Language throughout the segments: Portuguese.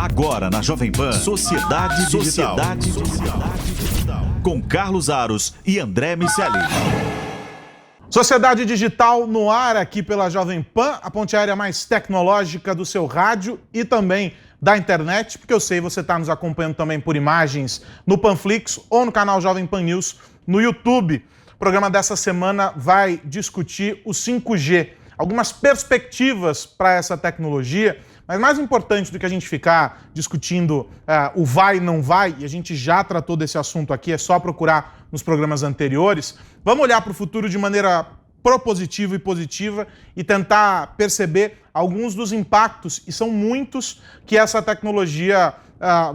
Agora na Jovem Pan, Sociedade Digital. Com Carlos Aros e André Miceli. Sociedade Digital no ar aqui pela Jovem Pan, a ponte aérea mais tecnológica do seu rádio e também da internet, porque eu sei você está nos acompanhando também por imagens no Panflix ou no canal Jovem Pan News no YouTube. O programa dessa semana vai discutir o 5G, algumas perspectivas para essa tecnologia, mas mais importante do que a gente ficar discutindo o vai e não vai, e a gente já tratou desse assunto aqui, é só procurar nos programas anteriores, vamos olhar para o futuro de maneira propositiva e positiva e tentar perceber alguns dos impactos, e são muitos, que essa tecnologia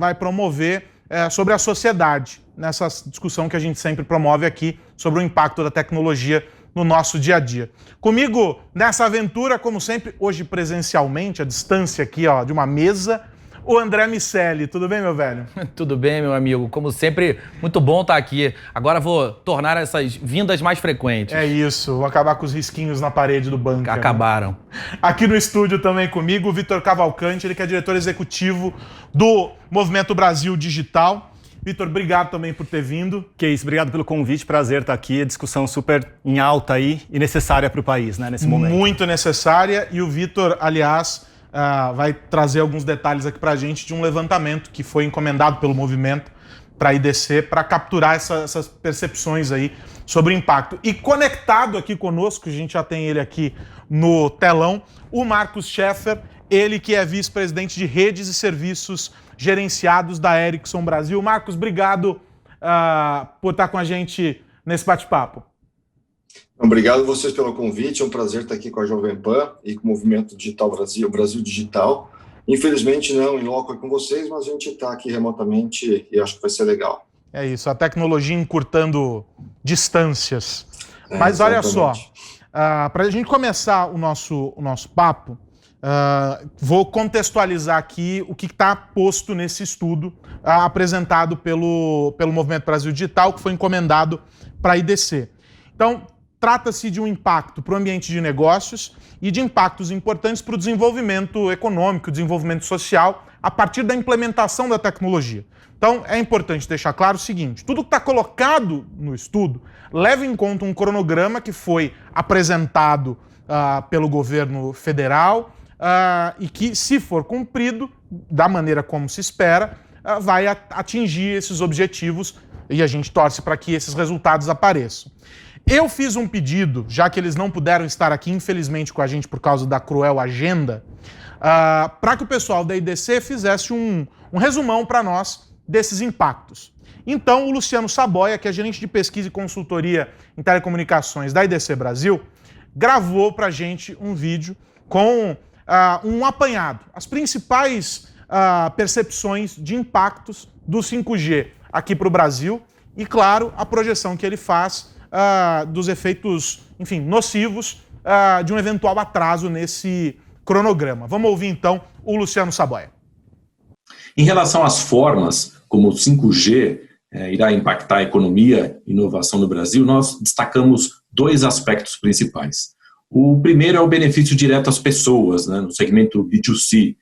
vai promover sobre a sociedade, nessa discussão que a gente sempre promove aqui sobre o impacto da tecnologia no nosso dia a dia. Comigo nessa aventura, como sempre, hoje presencialmente, à distância aqui, ó, de uma mesa, o André Miceli. Tudo bem, meu velho? Tudo bem, meu amigo. Como sempre, muito bom estar aqui. Agora vou tornar essas vindas mais frequentes. É isso, vou acabar com os risquinhos na parede do bunker. Acabaram. Aqui no estúdio também comigo, o Vitor Cavalcante, ele que é diretor executivo do Movimento Brasil Digital. Vitor, obrigado também por ter vindo. Que isso, obrigado pelo convite, prazer estar aqui. A discussão super em alta aí e necessária para o país, né, nesse momento. Muito necessária, e o Vitor, aliás, vai trazer alguns detalhes aqui para a gente de um levantamento que foi encomendado pelo movimento para a IDC, para capturar essas percepções aí sobre o impacto. E conectado aqui conosco, a gente já tem ele aqui no telão, o Marcos Scheffer, ele que é vice-presidente de redes e serviços gerenciados da Ericsson Brasil. Marcos, obrigado por estar com a gente nesse bate-papo. Obrigado a vocês pelo convite, é um prazer estar aqui com a Jovem Pan e com o Movimento Digital Brasil, Brasil Digital. Infelizmente não em loco com vocês, mas a gente está aqui remotamente e acho que vai ser legal. É isso, a tecnologia encurtando distâncias. Mas olha só, para a gente começar o nosso papo, vou contextualizar aqui o que está posto nesse estudo apresentado pelo Movimento Brasil Digital, que foi encomendado para a IDC. Então, trata-se de um impacto para o ambiente de negócios e de impactos importantes para o desenvolvimento econômico, desenvolvimento social, a partir da implementação da tecnologia. Então, é importante deixar claro o seguinte: tudo que está colocado no estudo leva em conta um cronograma que foi apresentado pelo governo federal e que, se for cumprido da maneira como se espera, vai atingir esses objetivos, e a gente torce para que esses resultados apareçam. Eu fiz um pedido, já que eles não puderam estar aqui, infelizmente, com a gente por causa da cruel agenda, para que o pessoal da IDC fizesse um resumão para nós desses impactos. Então, o Luciano Saboia, que é gerente de pesquisa e consultoria em telecomunicações da IDC Brasil, gravou para a gente um vídeo com um apanhado, as principais percepções de impactos do 5G aqui para o Brasil e, claro, a projeção que ele faz dos efeitos, enfim, nocivos de um eventual atraso nesse cronograma. Vamos ouvir, então, o Luciano Saboia. Em relação às formas como o 5G irá impactar a economia e inovação no Brasil, nós destacamos dois aspectos principais. O primeiro é o benefício direto às pessoas, né, no segmento B2C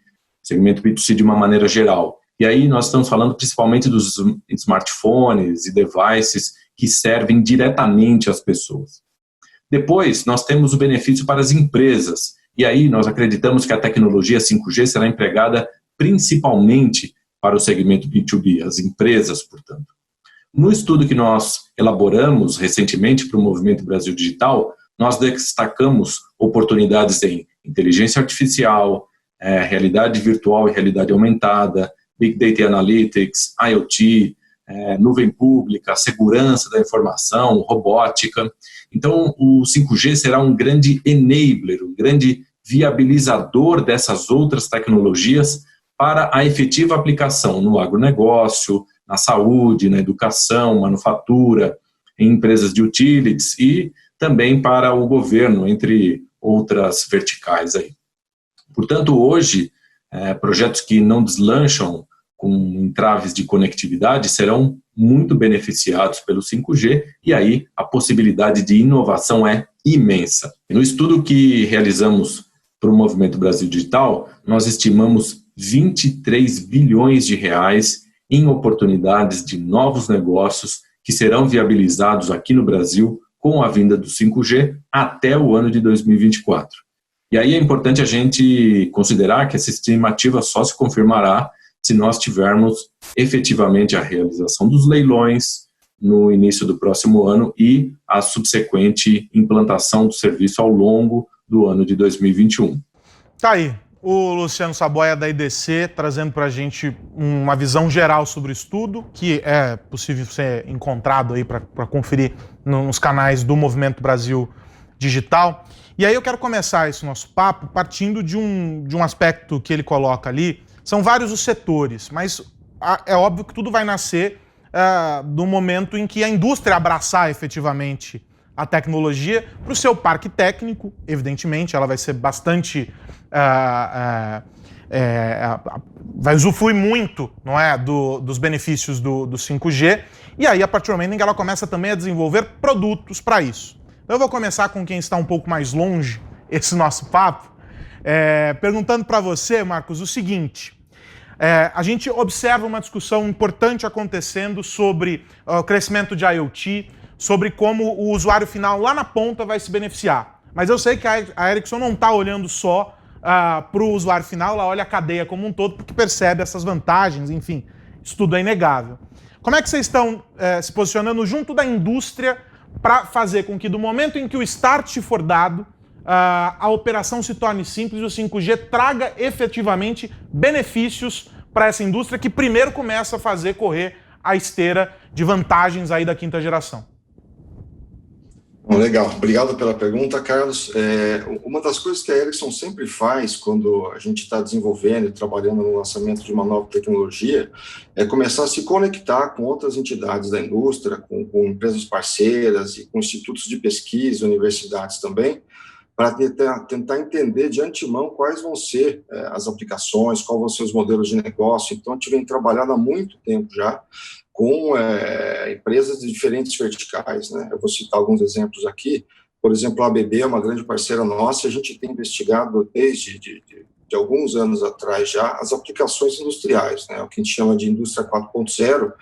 de uma maneira geral. E aí nós estamos falando principalmente dos smartphones e devices que servem diretamente às pessoas. Depois, nós temos o benefício para as empresas. E aí nós acreditamos que a tecnologia 5G será empregada principalmente para o segmento B2B, as empresas, portanto. No estudo que nós elaboramos recentemente para o Movimento Brasil Digital, nós destacamos oportunidades em inteligência artificial, realidade virtual e realidade aumentada, Big Data Analytics, IoT, nuvem pública, segurança da informação, robótica. Então, o 5G será um grande enabler, um grande viabilizador dessas outras tecnologias para a efetiva aplicação no agronegócio, na saúde, na educação, manufatura, em empresas de utilities e também para o governo, entre outras verticais aí. Portanto, hoje, projetos que não deslancham com entraves de conectividade serão muito beneficiados pelo 5G e aí a possibilidade de inovação é imensa. No estudo que realizamos para o Movimento Brasil Digital, nós estimamos 23 bilhões de reais em oportunidades de novos negócios que serão viabilizados aqui no Brasil com a vinda do 5G até o ano de 2024. E aí é importante a gente considerar que essa estimativa só se confirmará se nós tivermos efetivamente a realização dos leilões no início do próximo ano e a subsequente implantação do serviço ao longo do ano de 2021. Tá aí, o Luciano Saboia da IDC trazendo para a gente uma visão geral sobre o estudo, que é possível ser encontrado aí para conferir nos canais do Movimento Brasil Digital. E aí eu quero começar esse nosso papo partindo de um aspecto que ele coloca ali. São vários os setores, mas é óbvio que tudo vai nascer do momento em que a indústria abraçar efetivamente a tecnologia para o seu parque técnico. Evidentemente, ela vai ser bastante... vai usufruir muito, não é, dos benefícios do 5G, e aí a partir do momento em que ela começa também a desenvolver produtos para isso. Então eu vou começar com quem está um pouco mais longe, esse nosso papo, perguntando para você, Marcos, o seguinte: a gente observa uma discussão importante acontecendo sobre o crescimento de IoT, sobre como o usuário final lá na ponta vai se beneficiar. Mas eu sei que a Ericsson não está olhando só para o usuário final, ela olha a cadeia como um todo, porque percebe essas vantagens, enfim, isso tudo é inegável. Como é que vocês estão se posicionando junto da indústria para fazer com que do momento em que o start for dado, a operação se torne simples e o 5G traga efetivamente benefícios para essa indústria que primeiro começa a fazer correr a esteira de vantagens aí da quinta geração? Bom, legal, obrigado pela pergunta, Carlos. Uma das coisas que a Ericsson sempre faz quando a gente está desenvolvendo e trabalhando no lançamento de uma nova tecnologia é começar a se conectar com outras entidades da indústria, com empresas parceiras e com institutos de pesquisa, universidades também, para tentar entender de antemão quais vão ser as aplicações, quais vão ser os modelos de negócio. Então, a gente vem trabalhando há muito tempo já com empresas de diferentes verticais, né? Eu vou citar alguns exemplos aqui. Por exemplo, a ABB é uma grande parceira nossa, a gente tem investigado desde de alguns anos atrás já as aplicações industriais, né? O que a gente chama de indústria 4.0,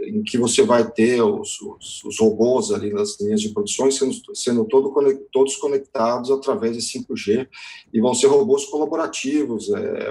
em que você vai ter os robôs ali nas linhas de produção sendo todos conectados através de 5G, e vão ser robôs colaborativos,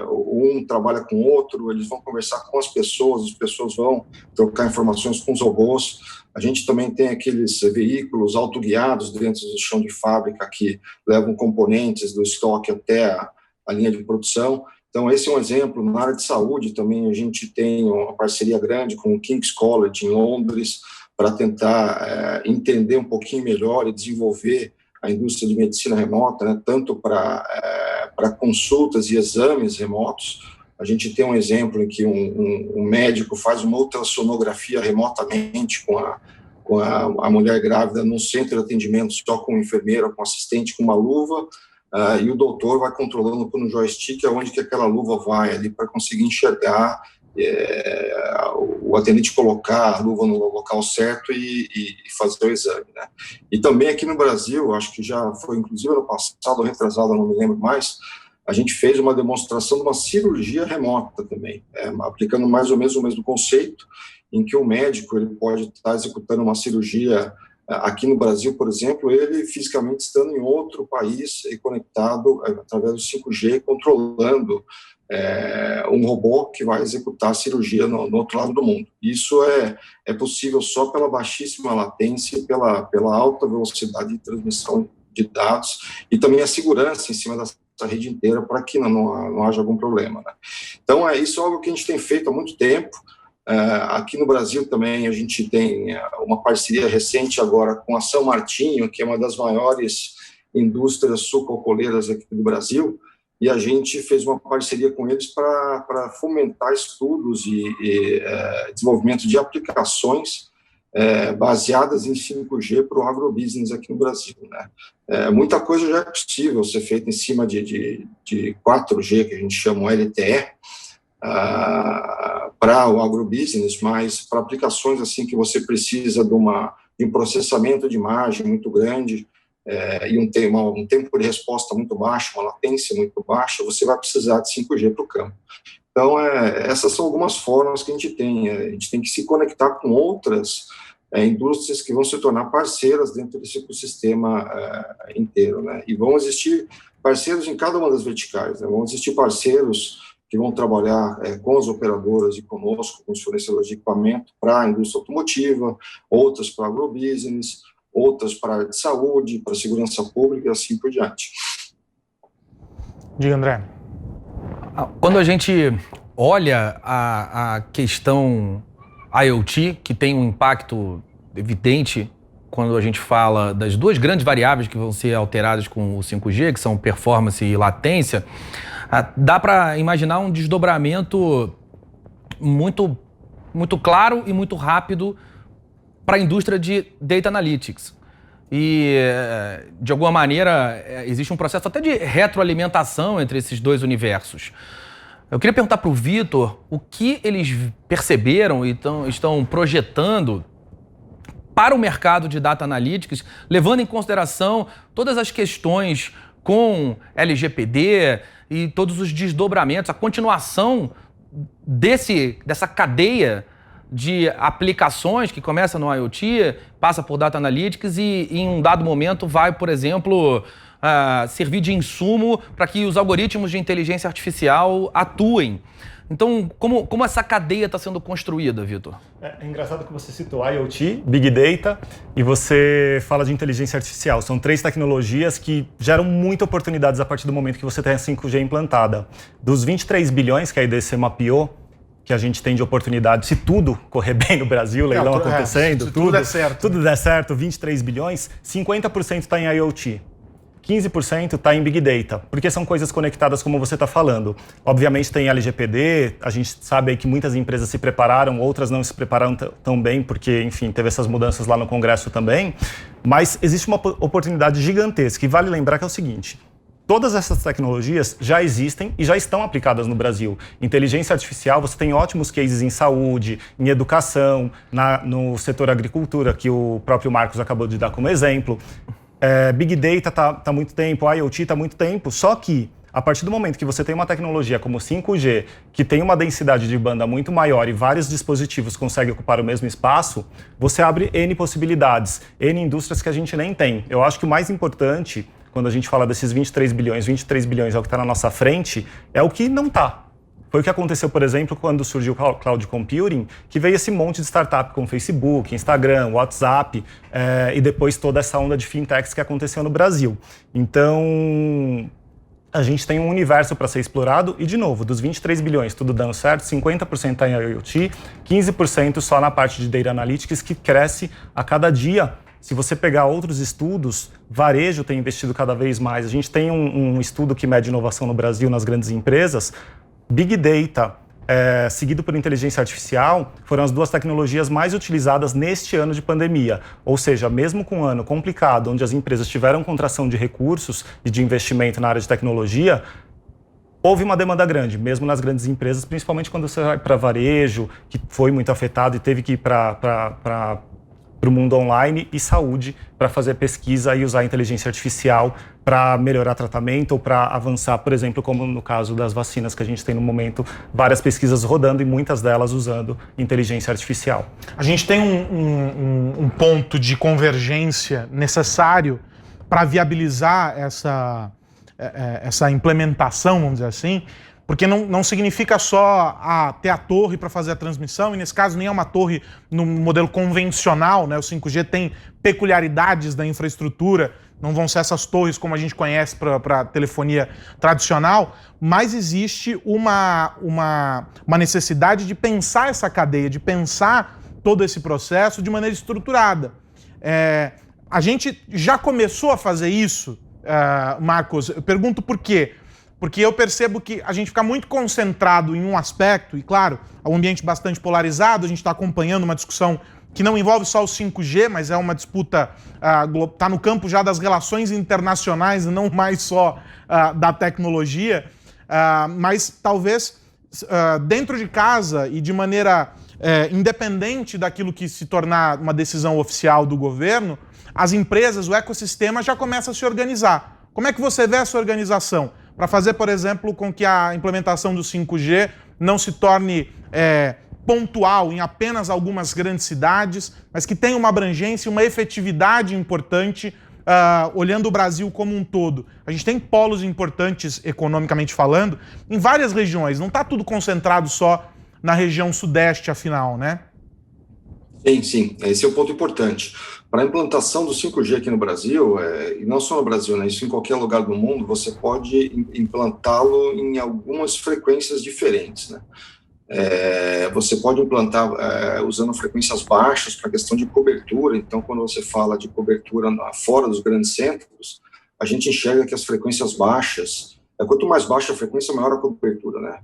um trabalha com o outro, eles vão conversar com as pessoas vão trocar informações com os robôs. A gente também tem aqueles veículos autoguiados dentro do chão de fábrica que levam componentes do estoque até a linha de produção. Então, esse é um exemplo. Na área de saúde também a gente tem uma parceria grande com o King's College em Londres para tentar entender um pouquinho melhor e desenvolver a indústria de medicina remota, né, tanto para consultas e exames remotos. A gente tem um exemplo em que um médico faz uma ultrassonografia remotamente com a mulher grávida num centro de atendimento só com um enfermeiro, com um assistente, com uma luva, e o doutor vai controlando por um joystick aonde que aquela luva vai ali para conseguir enxergar, o atendente colocar a luva no local certo e fazer o exame, né? E também aqui no Brasil, acho que já foi inclusive ano passado, ou retrasado, não me lembro mais, a gente fez uma demonstração de uma cirurgia remota também, aplicando mais ou menos o mesmo conceito, em que o médico ele pode estar executando uma cirurgia aqui no Brasil, por exemplo, ele fisicamente estando em outro país e conectado através do 5G, controlando um robô que vai executar a cirurgia no outro lado do mundo. Isso é possível só pela baixíssima latência e pela alta velocidade de transmissão de dados e também a segurança em cima dessa rede inteira para que não haja algum problema, né? Então, isso é algo que a gente tem feito há muito tempo. Aqui no Brasil também a gente tem uma parceria recente agora com a São Martinho, que é uma das maiores indústrias sucroalcooleiras aqui do Brasil, e a gente fez uma parceria com eles para fomentar estudos e desenvolvimento de aplicações baseadas em 5G para o agrobusiness aqui no Brasil, né? Muita coisa já é possível ser feita em cima de 4G, que a gente chama LTE, para o agrobusiness, mas para aplicações assim que você precisa de um processamento de imagem muito grande, e um tempo de resposta muito baixo, uma latência muito baixa, você vai precisar de 5G para o campo. Então, essas são algumas formas que a gente tem. A gente tem que se conectar com outras indústrias que vão se tornar parceiras dentro desse ecossistema inteiro, né? E vão existir parceiros em cada uma das verticais, né? Vão existir parceiros que vão trabalhar com as operadoras e conosco, com os fornecedores de equipamento para a indústria automotiva, outras para agrobusiness, outras para a área de saúde, para a segurança pública e assim por diante. Diga, André. Quando a gente olha a questão IoT, que tem um impacto evidente quando a gente fala das duas grandes variáveis que vão ser alteradas com o 5G, que são performance e latência, dá para imaginar um desdobramento muito, muito claro e muito rápido para a indústria de Data Analytics. E, de alguma maneira, existe um processo até de retroalimentação entre esses dois universos. Eu queria perguntar para o Vitor o que eles perceberam e estão projetando para o mercado de Data Analytics, levando em consideração todas as questões com LGPD e todos os desdobramentos, a continuação dessa cadeia de aplicações que começa no IoT, passa por Data Analytics e em um dado momento vai, por exemplo, servir de insumo para que os algoritmos de inteligência artificial atuem. Então, como essa cadeia está sendo construída, Vitor? É engraçado que você citou IoT, Big Data, e você fala de inteligência artificial. São 3 tecnologias que geram muitas oportunidades a partir do momento que você tem a 5G implantada. Dos 23 bilhões que a IDC mapeou, que a gente tem de oportunidade, se tudo correr bem no Brasil, leilão acontecendo, tudo der certo, 23 bilhões, 50% está em IoT. 15% está em Big Data, porque são coisas conectadas como você está falando. Obviamente tem LGPD, a gente sabe aí que muitas empresas se prepararam, outras não se prepararam tão bem, porque, enfim, teve essas mudanças lá no Congresso também, mas existe uma oportunidade gigantesca, e vale lembrar que é o seguinte: todas essas tecnologias já existem e já estão aplicadas no Brasil. Inteligência artificial, você tem ótimos cases em saúde, em educação, no setor agricultura, que o próprio Marcos acabou de dar como exemplo. Big Data está há muito tempo, IoT está há muito tempo, só que a partir do momento que você tem uma tecnologia como 5G, que tem uma densidade de banda muito maior e vários dispositivos conseguem ocupar o mesmo espaço, você abre N possibilidades, N indústrias que a gente nem tem. Eu acho que o mais importante, quando a gente fala desses 23 bilhões é o que está na nossa frente, é o que não está. Foi o que aconteceu, por exemplo, quando surgiu o Cloud Computing, que veio esse monte de startup com Facebook, Instagram, WhatsApp, e depois toda essa onda de fintechs que aconteceu no Brasil. Então, a gente tem um universo para ser explorado e, de novo, dos 23 bilhões, tudo dando certo, 50% está em IoT, 15% só na parte de Data Analytics, que cresce a cada dia. Se você pegar outros estudos, varejo tem investido cada vez mais. A gente tem um estudo que mede inovação no Brasil nas grandes empresas. Big Data, seguido por inteligência artificial, foram as 2 tecnologias mais utilizadas neste ano de pandemia. Ou seja, mesmo com um ano complicado, onde as empresas tiveram contração de recursos e de investimento na área de tecnologia, houve uma demanda grande, mesmo nas grandes empresas, principalmente quando você vai para varejo, que foi muito afetado e teve que ir para o mundo online, e saúde, para fazer pesquisa e usar a inteligência artificial para melhorar tratamento ou para avançar, por exemplo, como no caso das vacinas que a gente tem no momento, várias pesquisas rodando e muitas delas usando inteligência artificial. A gente tem um ponto de convergência necessário para viabilizar essa implementação, vamos dizer assim, porque não significa só ter a torre para fazer a transmissão, e nesse caso nem é uma torre no modelo convencional, né? O 5G tem peculiaridades da infraestrutura, não vão ser essas torres como a gente conhece para telefonia tradicional, mas existe uma necessidade de pensar essa cadeia, de pensar todo esse processo de maneira estruturada. A gente já começou a fazer isso, Marcos. Eu pergunto por quê? Porque eu percebo que a gente fica muito concentrado em um aspecto, e claro, é um ambiente bastante polarizado, a gente está acompanhando uma discussão que não envolve só o 5G, mas é uma disputa, está no campo já das relações internacionais, não mais só da tecnologia, mas talvez dentro de casa e de maneira independente daquilo que se tornar uma decisão oficial do governo, as empresas, o ecossistema já começa a se organizar. Como é que você vê essa organização? Para fazer, por exemplo, com que a implementação do 5G não se torne pontual em apenas algumas grandes cidades, mas que tenha uma abrangência e uma efetividade importante, olhando o Brasil como um todo. A gente tem polos importantes, economicamente falando, em várias regiões. Não está tudo concentrado só na região sudeste, afinal, né? Sim. Esse é um ponto importante. Para a implantação do 5G aqui no Brasil, e não só no Brasil, né, isso em qualquer lugar do mundo, você pode implantá-lo em algumas frequências diferentes, né? Você pode implantar usando frequências baixas para questão de cobertura. Então, quando você fala de cobertura fora dos grandes centros, a gente enxerga que as frequências baixas, quanto mais baixa a frequência, maior a cobertura, né?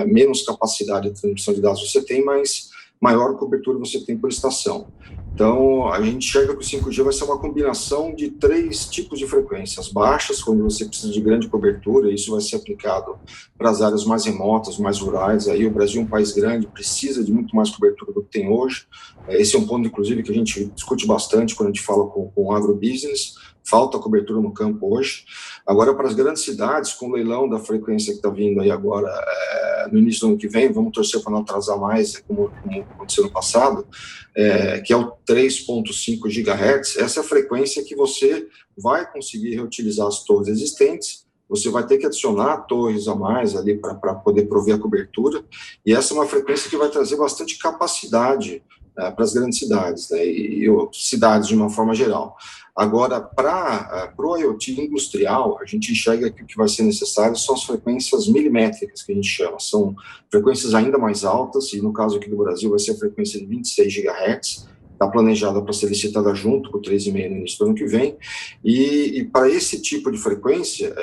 Menos capacidade de transmissão de dados você tem, mas maior cobertura você tem por estação. Então, a gente enxerga que o 5G vai ser uma combinação de 3 tipos de frequências. Baixas, quando você precisa de grande cobertura, isso vai ser aplicado para as áreas mais remotas, mais rurais. Aí o Brasil é um país grande, precisa de muito mais cobertura do que tem hoje. Esse é um ponto, inclusive, que a gente discute bastante quando a gente fala com o agrobusiness. Falta cobertura no campo hoje. Agora, para as grandes cidades, com o leilão da frequência que está vindo aí agora, no início do ano que vem, vamos torcer para não atrasar mais, como aconteceu no passado, que é o 3.5 GHz, essa é a frequência que você vai conseguir reutilizar as torres existentes. Você vai ter que adicionar torres a mais ali para poder prover a cobertura, e essa é uma frequência que vai trazer bastante capacidade para as grandes cidades, né, e cidades de uma forma geral. Agora, para o IoT industrial, a gente enxerga que o que vai ser necessário são as frequências milimétricas, que a gente chama. São frequências ainda mais altas, e no caso aqui do Brasil vai ser a frequência de 26 GHz, está planejada para ser licitada junto com o 3,5 no início do ano que vem, e para esse tipo de frequência,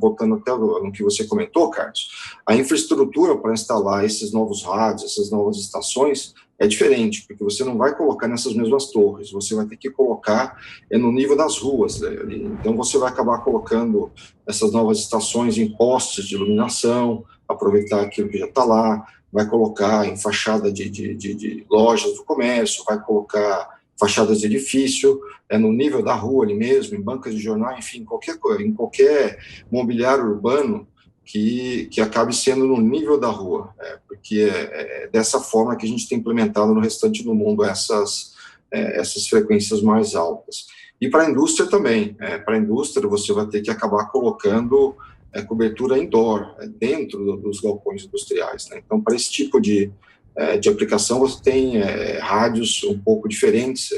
voltando até no que você comentou, Carlos, a infraestrutura para instalar esses novos rádios, essas novas estações, é diferente, porque você não vai colocar nessas mesmas torres, você vai ter que colocar no nível das ruas, né? Então você vai acabar colocando essas novas estações em postes de iluminação, aproveitar aquilo que já está lá, vai colocar em fachada de lojas do comércio, vai colocar fachadas de edifício, no nível da rua ali mesmo, em bancas de jornal, enfim, em qualquer mobiliário urbano que acabe sendo no nível da rua, porque é dessa forma que a gente tem implementado no restante do mundo essas frequências mais altas. E para a indústria também, para a indústria você vai ter que acabar colocando cobertura indoor, dentro dos galpões industriais, né? Então, para esse tipo de aplicação, você tem rádios um pouco diferentes,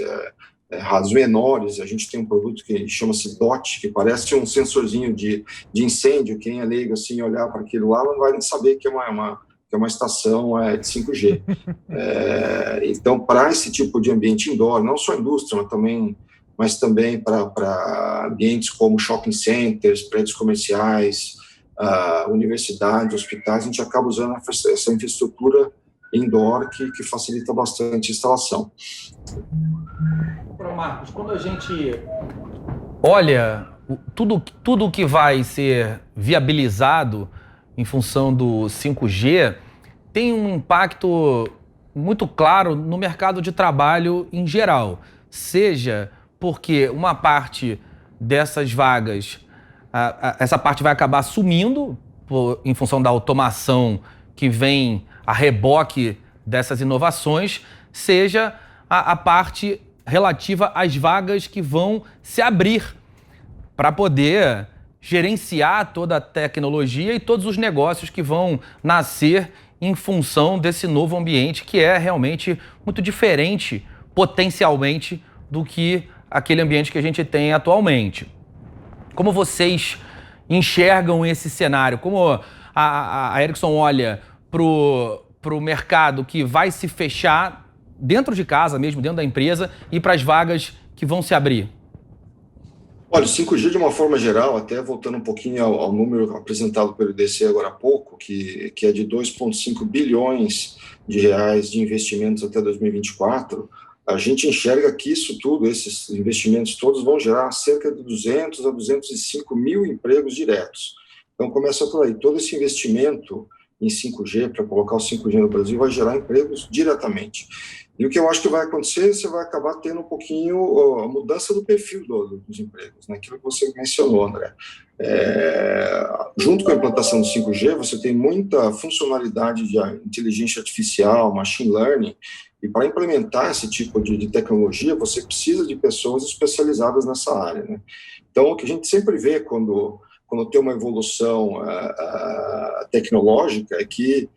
rádios menores. A gente tem um produto que chama-se DOT, que parece um sensorzinho de incêndio. Quem é leigo, assim, olhar para aquilo lá, não vai nem saber que é uma estação de 5G. Então, para esse tipo de ambiente indoor, não só indústria, mas também para ambientes como shopping centers, prédios comerciais, universidades, hospitais, a gente acaba usando essa infraestrutura indoor que facilita bastante a instalação. Marcos, quando a gente olha tudo que vai ser viabilizado em função do 5G, tem um impacto muito claro no mercado de trabalho em geral, seja porque uma parte dessas vagas, essa parte vai acabar sumindo em função da automação que vem a reboque dessas inovações, seja a parte relativa às vagas que vão se abrir para poder gerenciar toda a tecnologia e todos os negócios que vão nascer em função desse novo ambiente que é realmente muito diferente, potencialmente, do que aquele ambiente que a gente tem atualmente. Como vocês enxergam esse cenário? Como a Ericsson olha para o mercado que vai se fechar dentro de casa mesmo, dentro da empresa, e para as vagas que vão se abrir? Olha, o 5G, de uma forma geral, até voltando um pouquinho ao número apresentado pelo IDC agora há pouco, que é de 2,5 bilhões de reais de investimentos até 2024, a gente enxerga que isso tudo, esses investimentos todos, vão gerar cerca de 200 a 205 mil empregos diretos. Então, começa por aí. Todo esse investimento em 5G, para colocar o 5G no Brasil, vai gerar empregos diretamente. E o que eu acho que vai acontecer, você vai acabar tendo um pouquinho a mudança do perfil dos empregos, né? Aquilo que você mencionou, André. Junto com a implantação do 5G, você tem muita funcionalidade de inteligência artificial, machine learning, e para implementar esse tipo de tecnologia, você precisa de pessoas especializadas nessa área, né? Então, o que a gente sempre vê quando tem uma evolução tecnológica é que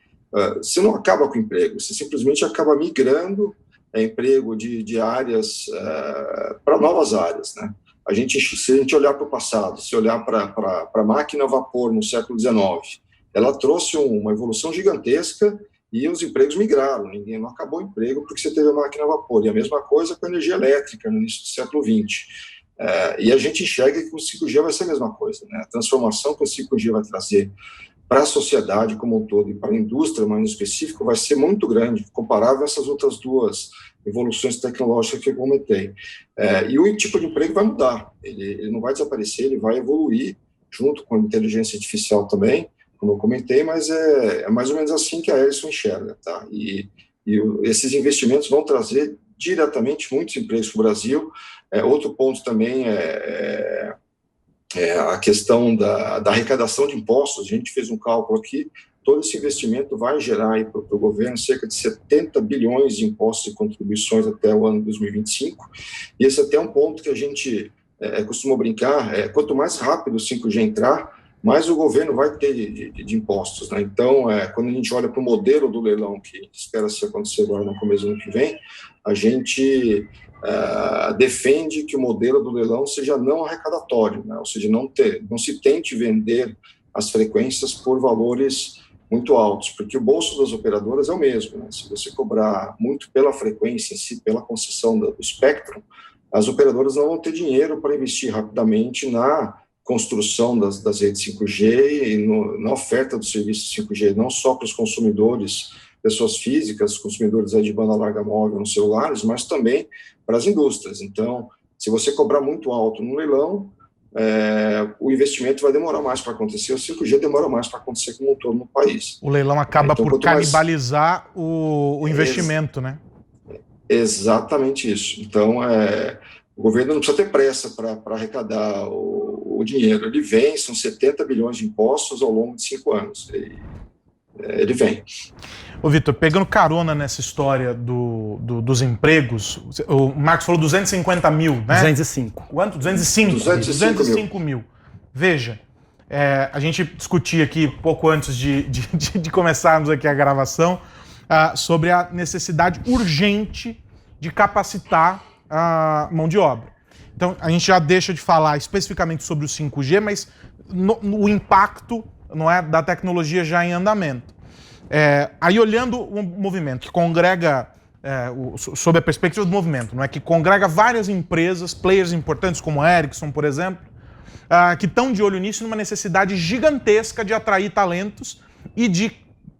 você não acaba com o emprego, você simplesmente acaba migrando emprego de áreas para novas áreas, né? Se a gente olhar para o passado, se olhar para a máquina a vapor no século XIX, ela trouxe uma evolução gigantesca e os empregos migraram, ninguém não acabou o emprego porque você teve a máquina a vapor. E a mesma coisa com a energia elétrica no início do século XX. E a gente enxerga que o 5G vai ser a mesma coisa, né? A transformação que o 5G vai trazer para a sociedade como um todo e para a indústria, mais em específico, vai ser muito grande, comparável a essas outras duas evoluções tecnológicas que eu comentei. E o tipo de emprego vai mudar, ele não vai desaparecer, ele vai evoluir junto com a inteligência artificial também, como eu comentei, mas é mais ou menos assim que a Ericsson enxerga, tá? E esses investimentos vão trazer diretamente muitos empregos para o Brasil. Outro ponto também é a questão da arrecadação de impostos. A gente fez um cálculo aqui, todo esse investimento vai gerar para o governo cerca de 70 bilhões de impostos e contribuições até o ano 2025, e esse é até um ponto que a gente costuma brincar, quanto mais rápido o 5G entrar, mais o governo vai ter de impostos, né? Então, quando a gente olha para o modelo do leilão, que espera se acontecer agora no começo do ano que vem, a gente defende que o modelo do leilão seja não arrecadatório, né? Ou seja, não se tente vender as frequências por valores muito altos, porque o bolso das operadoras é o mesmo, né? Se você cobrar muito pela frequência em si, pela concessão do espectro, as operadoras não vão ter dinheiro para investir rapidamente na construção das redes 5G e na oferta do serviço 5G, não só para os consumidores, pessoas físicas, consumidores de banda larga móvel nos celulares, mas também para as indústrias. Então, se você cobrar muito alto no leilão, o investimento vai demorar mais para acontecer, o 5G demora mais para acontecer como um todo no país. O leilão acaba por canibalizar o investimento, né? Exatamente isso. Então, o governo não precisa ter pressa para arrecadar o dinheiro. Ele vem, são 70 bilhões de impostos ao longo de 5 anos. Ele vem. Ô, Vitor, pegando carona nessa história dos empregos, o Marcos falou 250 mil, né? 205. Quanto? 205 mil. Veja, a gente discutia aqui pouco antes de começarmos aqui a gravação sobre a necessidade urgente de capacitar a mão de obra. Então, a gente já deixa de falar especificamente sobre o 5G, mas o impacto, não é, da tecnologia já em andamento. Aí olhando o movimento que congrega, sob a perspectiva do movimento, não é, que congrega várias empresas, players importantes como a Ericsson, por exemplo, que estão de olho nisso, numa necessidade gigantesca de atrair talentos e de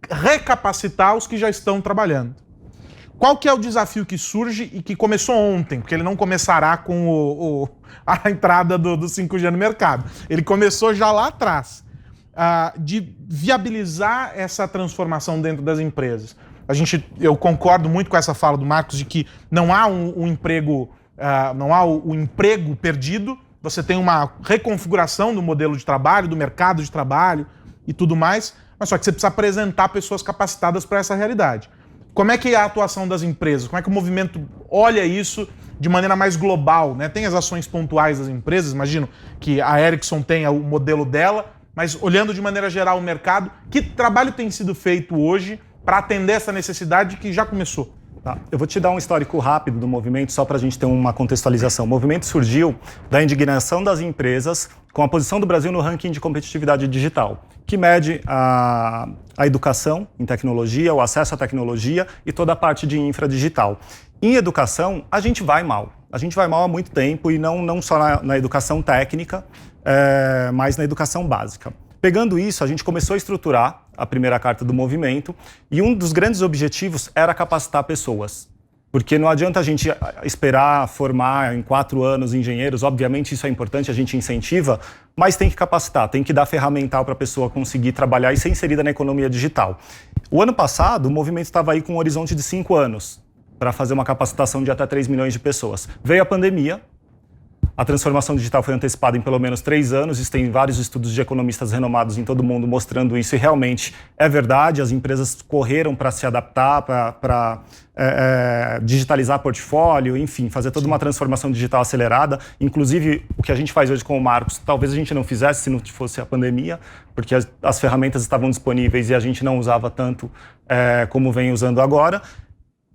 recapacitar os que já estão trabalhando. Qual que é o desafio que surge e que começou ontem? Porque ele não começará com a entrada do 5G no mercado. Ele começou já lá atrás. De viabilizar essa transformação dentro das empresas. Eu concordo muito com essa fala do Marcos de que não há um emprego, não há o emprego perdido, você tem uma reconfiguração do modelo de trabalho, do mercado de trabalho e tudo mais, mas só que você precisa apresentar pessoas capacitadas para essa realidade. Como é que é a atuação das empresas? Como é que o movimento olha isso de maneira mais global, né? Tem as ações pontuais das empresas, imagino que a Ericsson tenha o modelo dela, mas olhando de maneira geral o mercado, que trabalho tem sido feito hoje para atender essa necessidade que já começou? Tá. Eu vou te dar um histórico rápido do movimento, só para a gente ter uma contextualização. O movimento surgiu da indignação das empresas com a posição do Brasil no ranking de competitividade digital, que mede a educação em tecnologia, o acesso à tecnologia e toda a parte de infra digital. Em educação, a gente vai mal. A gente vai mal há muito tempo, e não só na educação técnica, mas na educação básica. Pegando isso, a gente começou a estruturar a primeira carta do movimento, e um dos grandes objetivos era capacitar pessoas. Porque não adianta a gente esperar formar em 4 anos engenheiros, obviamente isso é importante, a gente incentiva, mas tem que capacitar, tem que dar ferramental para a pessoa conseguir trabalhar e ser inserida na economia digital. O ano passado, o movimento estava aí com um horizonte de 5 anos para fazer uma capacitação de até 3 milhões de pessoas. Veio a pandemia, a transformação digital foi antecipada em pelo menos 3 anos, existem vários estudos de economistas renomados em todo o mundo mostrando isso, e realmente é verdade, as empresas correram para se adaptar, para digitalizar portfólio, enfim, fazer toda uma transformação digital acelerada. Inclusive, o que a gente faz hoje com o Marcos, talvez a gente não fizesse se não fosse a pandemia, porque as ferramentas estavam disponíveis e a gente não usava tanto como vem usando agora.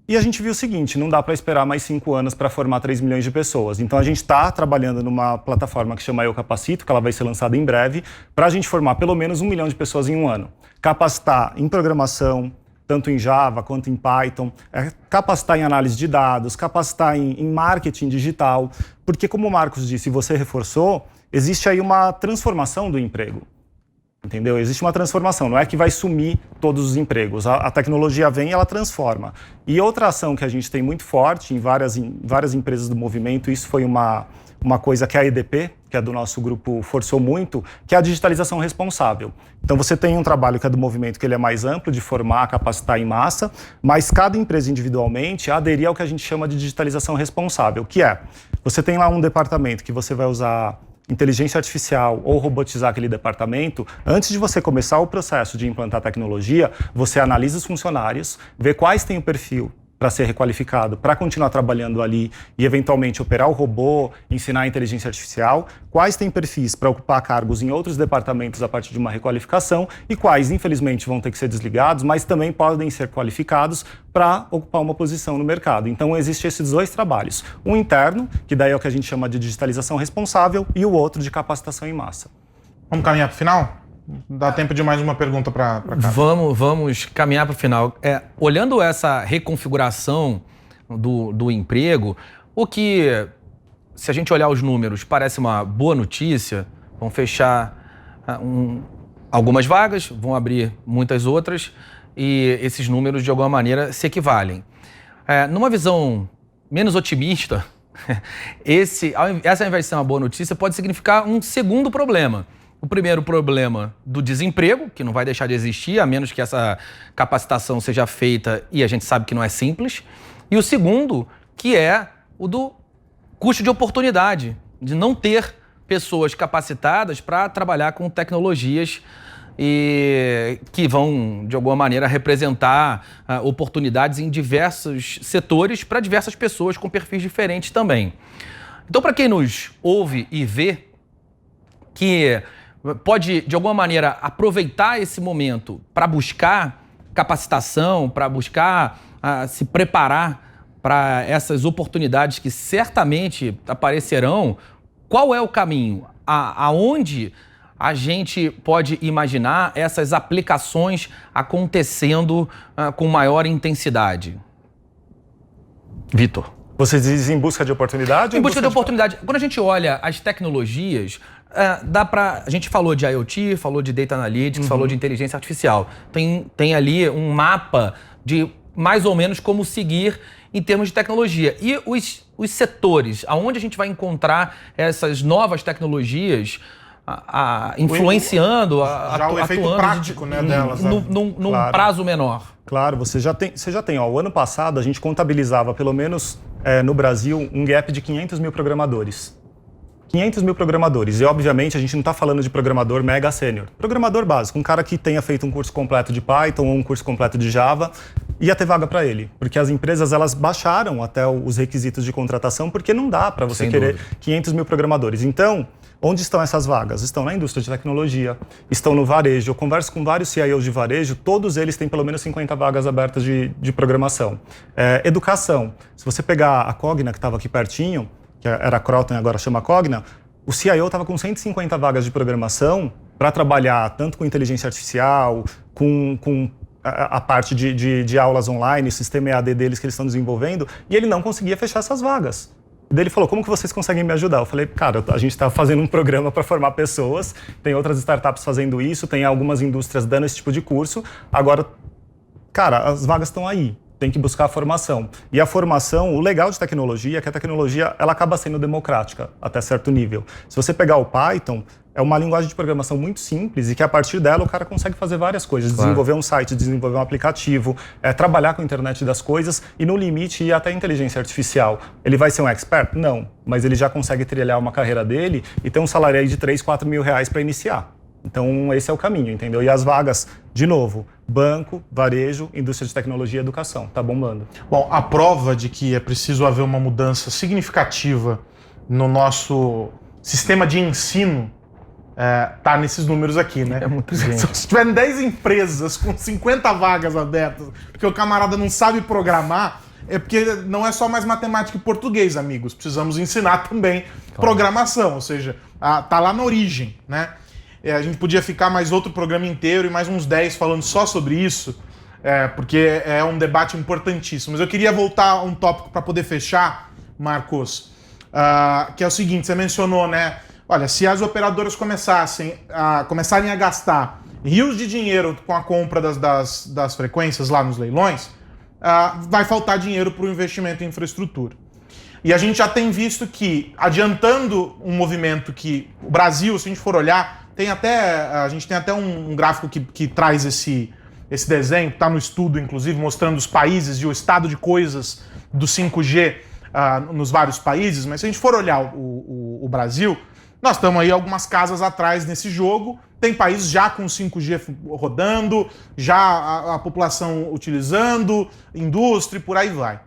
E a gente viu o seguinte, não dá para esperar mais 5 anos para formar 3 milhões de pessoas. Então a gente está trabalhando numa plataforma que chama Eu Capacito, que ela vai ser lançada em breve, para a gente formar pelo menos 1 milhão de pessoas em um ano. Capacitar em programação, tanto em Java quanto em Python, capacitar em análise de dados, capacitar em marketing digital, porque como o Marcos disse, você reforçou, existe aí uma transformação do emprego. Entendeu? Existe uma transformação, não é que vai sumir todos os empregos. A tecnologia vem e ela transforma. E outra ação que a gente tem muito forte em várias empresas do movimento, isso foi uma coisa que a EDP, que é do nosso grupo, forçou muito, que é a digitalização responsável. Então você tem um trabalho que é do movimento, que ele é mais amplo, de formar, capacitar em massa, mas cada empresa individualmente aderir ao que a gente chama de digitalização responsável, que é, você tem lá um departamento que você vai usar inteligência artificial ou robotizar aquele departamento, antes de você começar o processo de implantar tecnologia, você analisa os funcionários, vê quais têm o perfil para ser requalificado, para continuar trabalhando ali e eventualmente operar o robô, ensinar a inteligência artificial, quais têm perfis para ocupar cargos em outros departamentos a partir de uma requalificação e quais, infelizmente, vão ter que ser desligados, mas também podem ser qualificados para ocupar uma posição no mercado. Então, existem esses 2 trabalhos. Um interno, que daí é o que a gente chama de digitalização responsável, e o outro de capacitação em massa. Vamos caminhar para o final? Dá tempo de mais uma pergunta para cá. Vamos caminhar para o final. Olhando essa reconfiguração do emprego, o que, se a gente olhar os números, parece uma boa notícia, vão fechar algumas vagas, vão abrir muitas outras, e esses números, de alguma maneira, se equivalem. Numa visão menos otimista, essa, ao invés de ser uma boa notícia, pode significar um segundo problema. O primeiro problema do desemprego, que não vai deixar de existir, a menos que essa capacitação seja feita, e a gente sabe que não é simples. E o segundo, que é o do custo de oportunidade, de não ter pessoas capacitadas para trabalhar com tecnologias e que vão, de alguma maneira, representar oportunidades em diversos setores para diversas pessoas com perfis diferentes também. Então, para quem nos ouve e vê, que pode, de alguma maneira, aproveitar esse momento para buscar capacitação, para buscar se preparar para essas oportunidades que certamente aparecerão, qual é o caminho? Aonde a gente pode imaginar essas aplicações acontecendo com maior intensidade? Vitor. Você diz em busca de oportunidade? Em busca de oportunidade. Quando a gente olha as tecnologias, a gente falou de IoT, falou de Data Analytics, falou de inteligência artificial. Tem ali um mapa de mais ou menos como seguir em termos de tecnologia. E os setores, aonde a gente vai encontrar essas novas tecnologias influenciando, já o efeito prático, né, delas, num prazo menor. Claro, você já tem. O ano passado a gente contabilizava, pelo menos no Brasil, um gap de 500 mil programadores. 500 mil programadores. E, obviamente, a gente não está falando de programador mega sênior. Programador básico, um cara que tenha feito um curso completo de Python ou um curso completo de Java, ia ter vaga para ele. Porque as empresas, elas baixaram até os requisitos de contratação, porque não dá para você querer 500 mil programadores. Então, onde estão essas vagas? Estão na indústria de tecnologia, estão no varejo. Eu converso com vários CIOs de varejo, todos eles têm pelo menos 50 vagas abertas de programação. Educação. Se você pegar a Cogna, que estava aqui pertinho, que era a Croton e agora chama Cogna, o CIO estava com 150 vagas de programação para trabalhar tanto com inteligência artificial, com a parte de aulas online, o sistema EAD deles que eles estão desenvolvendo, e ele não conseguia fechar essas vagas. Daí ele falou, como que vocês conseguem me ajudar? Eu falei, cara, a gente está fazendo um programa para formar pessoas, tem outras startups fazendo isso, tem algumas indústrias dando esse tipo de curso, agora, cara, as vagas estão aí. tem que buscar a formação. E a formação, o legal de tecnologia é que a tecnologia ela acaba sendo democrática até certo nível. Se você pegar o Python, é uma linguagem de programação muito simples e que a partir dela o cara consegue fazer várias coisas. Claro. Desenvolver um site, desenvolver um aplicativo, trabalhar com a internet das coisas e no limite ir até a inteligência artificial. Ele vai ser um expert? Não. Mas ele já consegue trilhar uma carreira dele e ter um salário aí de 3, 4 mil reais para iniciar. Então esse é o caminho, entendeu? E as vagas, de novo, banco, varejo, indústria de tecnologia e educação. Tá bombando. Bom, a prova de que é preciso haver uma mudança significativa no nosso sistema de ensino tá nesses números aqui, né? É muito gente. Se tiverem 10 empresas com 50 vagas abertas, porque o camarada não sabe programar, é porque não é só mais matemática e português, amigos. Precisamos ensinar também programação, ou seja, tá lá na origem, né? A gente podia ficar mais outro programa inteiro e mais uns 10 falando só sobre isso, porque é um debate importantíssimo. Mas eu queria voltar a um tópico para poder fechar, Marcos, que é o seguinte, você mencionou, né? Olha, se as operadoras começarem a gastar rios de dinheiro com a compra das frequências lá nos leilões, vai faltar dinheiro para o investimento em infraestrutura. E a gente já tem visto que, adiantando um movimento que o Brasil, se a gente for olhar, a gente tem até um gráfico que traz esse desenho, está no estudo, inclusive, mostrando os países e o estado de coisas do 5G nos vários países, mas se a gente for olhar o Brasil, nós estamos aí algumas casas atrás nesse jogo, tem países já com 5G rodando, já a população utilizando, indústria e por aí vai.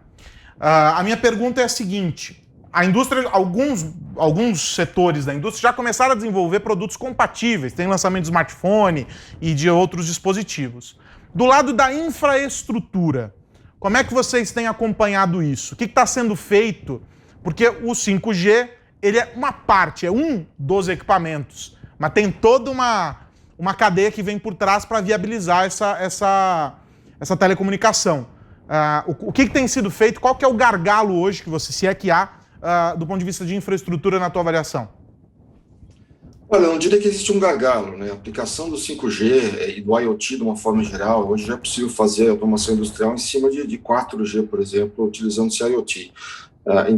A minha pergunta é a seguinte, a indústria, alguns setores da indústria já começaram a desenvolver produtos compatíveis, tem lançamento de smartphone e de outros dispositivos. Do lado da infraestrutura, como é que vocês têm acompanhado isso? O que está sendo feito? Porque o 5G, ele é uma parte, é um dos equipamentos, mas tem toda uma cadeia que vem por trás para viabilizar essa telecomunicação. O que tem sido feito? Qual que é o gargalo hoje que você, se é que há, do ponto de vista de infraestrutura na tua avaliação? Olha, eu não diria que existe um gargalo, né? A aplicação do 5G e do IoT de uma forma geral, hoje já é possível fazer automação industrial em cima de 4G, por exemplo, utilizando esse IoT.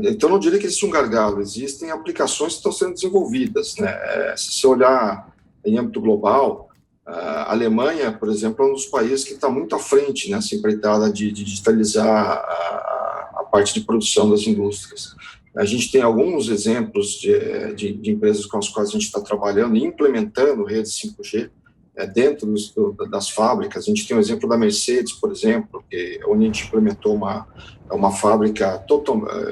Então, eu não diria que existe um gargalo, existem aplicações que estão sendo desenvolvidas, né? Se você olhar em âmbito global, a Alemanha, por exemplo, é um dos países que está muito à frente nessa empreitada de digitalizar a parte de produção das indústrias. A gente tem alguns exemplos de empresas com as quais a gente está trabalhando e implementando redes 5G dentro das fábricas. A gente tem o exemplo da Mercedes, por exemplo, onde a gente implementou uma fábrica,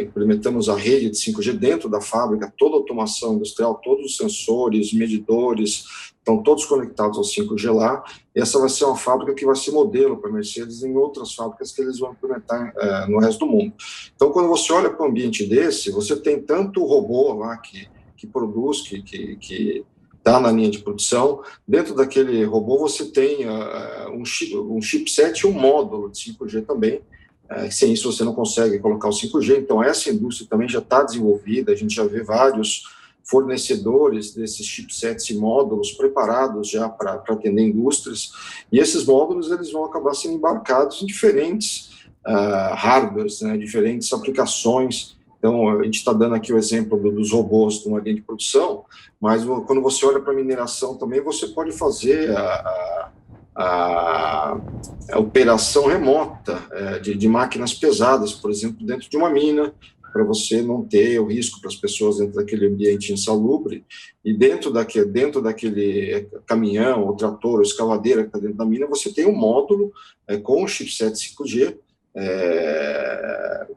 implementamos a rede de 5G dentro da fábrica, toda a automação industrial, todos os sensores, medidores, estão todos conectados ao 5G lá, e essa vai ser uma fábrica que vai ser modelo para a Mercedes em outras fábricas que eles vão implementar no resto do mundo. Então, quando você olha para um ambiente desse, você tem tanto o robô lá que produz, que está na linha de produção, dentro daquele robô você tem um chipset e um módulo de 5G também. Sem isso você não consegue colocar o 5G, então essa indústria também já está desenvolvida, a gente já vê vários fornecedores desses chipsets e módulos preparados já para atender indústrias, e esses módulos eles vão acabar sendo embarcados em diferentes hardwares, né, diferentes aplicações. Então, a gente está dando aqui o exemplo dos robôs de uma linha de produção, mas quando você olha para a mineração também, você pode fazer a operação remota de máquinas pesadas, por exemplo, dentro de uma mina, para você não ter o risco para as pessoas dentro daquele ambiente insalubre, e dentro daquele caminhão, ou trator, ou escavadeira que está dentro da mina, você tem um módulo com o chipset 5G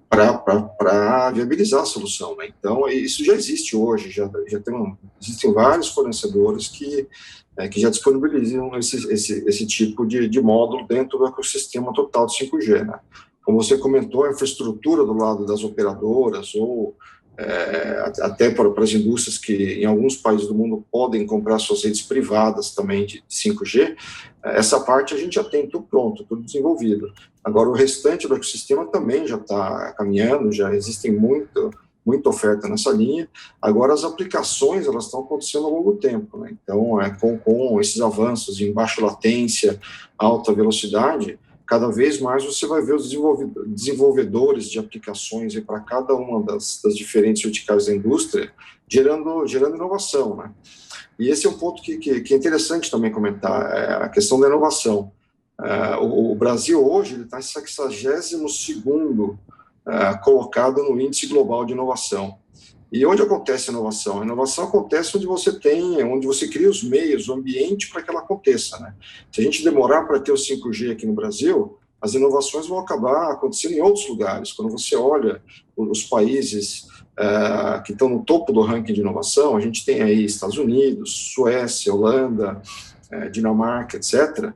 para viabilizar a solução, né? Então, isso já existe hoje, existem vários fornecedores que já disponibilizam esse tipo de módulo dentro do ecossistema total de 5G, né? Como você comentou, a infraestrutura do lado das operadoras ou até para as indústrias que em alguns países do mundo podem comprar suas redes privadas também de 5G, essa parte a gente já tem tudo pronto, tudo desenvolvido. Agora, o restante do ecossistema também já está caminhando, já existem muita oferta nessa linha. Agora, as aplicações elas estão acontecendo ao longo tempo, né? Então, com esses avanços em baixa latência, alta velocidade, cada vez mais você vai ver os desenvolvedores de aplicações para cada uma das diferentes verticais da indústria gerando inovação, né? E esse é um ponto que é interessante também comentar, a questão da inovação. O Brasil hoje está em 62º colocado no índice global de inovação. E onde acontece a inovação? A inovação acontece onde você cria os meios, o ambiente para que ela aconteça, né? Se a gente demorar para ter o 5G aqui no Brasil, as inovações vão acabar acontecendo em outros lugares. Quando você olha os países que estão no topo do ranking de inovação, a gente tem aí Estados Unidos, Suécia, Holanda, Dinamarca, etc.,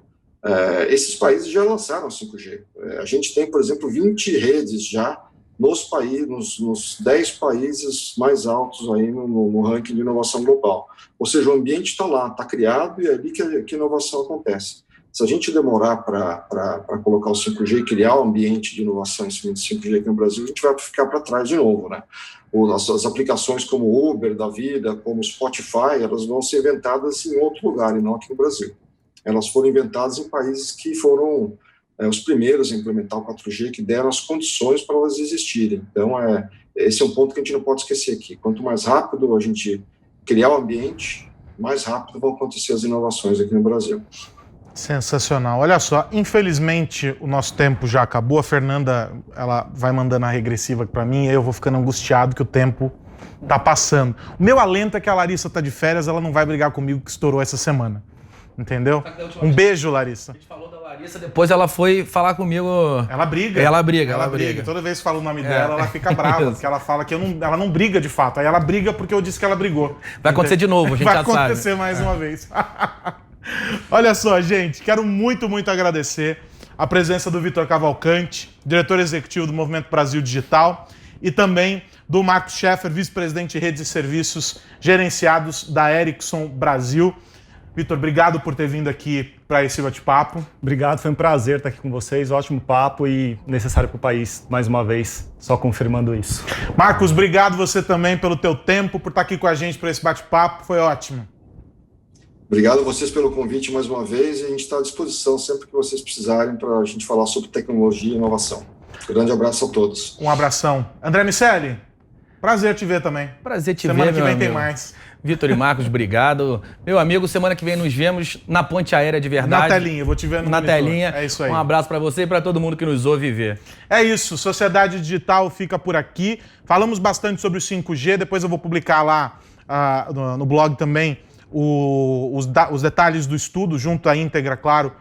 esses países já lançaram o 5G. A gente tem, por exemplo, 20 redes já nos 10 países mais altos aí no ranking de inovação global. Ou seja, o ambiente está lá, está criado e é ali que a inovação acontece. Se a gente demorar para colocar o 5G e criar o ambiente de inovação em cima do 5G aqui no Brasil, a gente vai ficar para trás de novo, né? As aplicações como o Uber da vida, como o Spotify, elas vão ser inventadas em outro lugar e não aqui no Brasil. Elas foram inventadas em países que foram os primeiros a implementar o 4G, que deram as condições para elas existirem. Então, esse é um ponto que a gente não pode esquecer aqui. Quanto mais rápido a gente criar o ambiente, mais rápido vão acontecer as inovações aqui no Brasil. Sensacional. Olha só, infelizmente o nosso tempo já acabou. A Fernanda, ela vai mandando a regressiva para mim e eu vou ficando angustiado que o tempo tá passando. O meu alento é que a Larissa tá de férias, ela não vai brigar comigo que estourou essa semana. Entendeu? Um beijo, Larissa. A gente falou da Larissa, depois ela foi falar comigo. Ela briga. Ela briga. Toda vez que falo o nome dela, ela fica brava, porque ela fala que ela não briga de fato. Aí ela briga porque eu disse que ela brigou. Vai acontecer de novo, a gente já sabe. Vai acontecer mais uma vez. Olha só, gente, quero muito, muito agradecer a presença do Vitor Cavalcante, diretor executivo do Movimento Brasil Digital, e também do Marcos Scheffer, vice-presidente de redes e serviços gerenciados da Ericsson Brasil. Vitor, obrigado por ter vindo aqui para esse bate-papo. Obrigado, foi um prazer estar aqui com vocês, ótimo papo e necessário para o país, mais uma vez, só confirmando isso. Marcos, obrigado você também pelo teu tempo, por estar aqui com a gente para esse bate-papo, foi ótimo. Obrigado a vocês pelo convite mais uma vez e a gente está à disposição sempre que vocês precisarem para a gente falar sobre tecnologia e inovação. Grande abraço a todos. Um abração. André Miceli, prazer te ver também. Prazer te ver, Semana que vem amigo. tem mais. Vitor e Marcos, obrigado. Meu amigo, semana que vem nos vemos na Ponte Aérea de Verdade. Na telinha, eu vou te ver no Na monitor. telinha. É isso aí. Um abraço para você e para todo mundo que nos ouve e vê. É isso, Sociedade Digital fica por aqui. Falamos bastante sobre o 5G, depois eu vou publicar lá no blog também os detalhes do estudo, junto à íntegra, claro,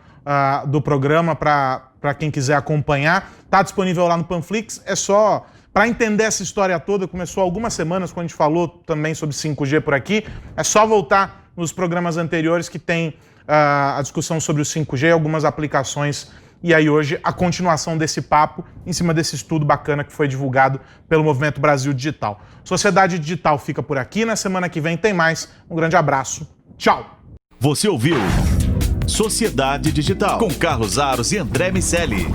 do programa, para quem quiser acompanhar. Está disponível lá no Panflix, é só... Para entender essa história toda, começou há algumas semanas, quando a gente falou também sobre 5G por aqui, é só voltar nos programas anteriores que tem a discussão sobre o 5G, algumas aplicações, e aí hoje a continuação desse papo em cima desse estudo bacana que foi divulgado pelo Movimento Brasil Digital. Sociedade Digital fica por aqui, na semana que vem tem mais. Um grande abraço, tchau! Você ouviu Sociedade Digital com Carlos Aros e André Miceli.